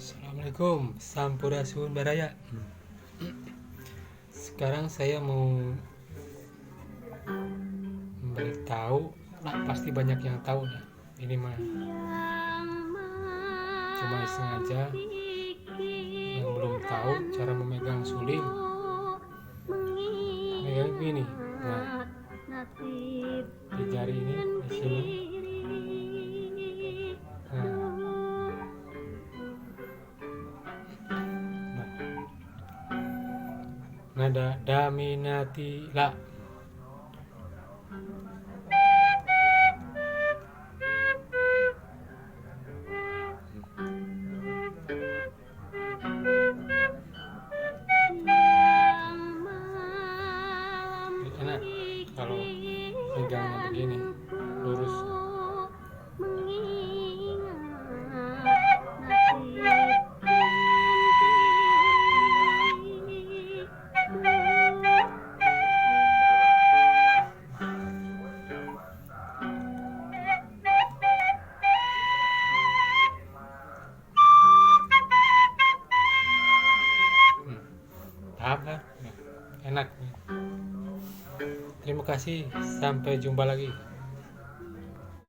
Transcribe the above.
Assalamualaikum, Sampurasun Baraya. Sekarang saya mau memberitahu, pasti banyak yang tahu dah. Ini mah cuma sengaja yang belum tahu cara memegang suling. Megang begini, nah di jari ini di sini. Nada daminati la. Enak kalau pegangnya begini lurus. Apa? Enak. Terima kasih, sampai jumpa lagi.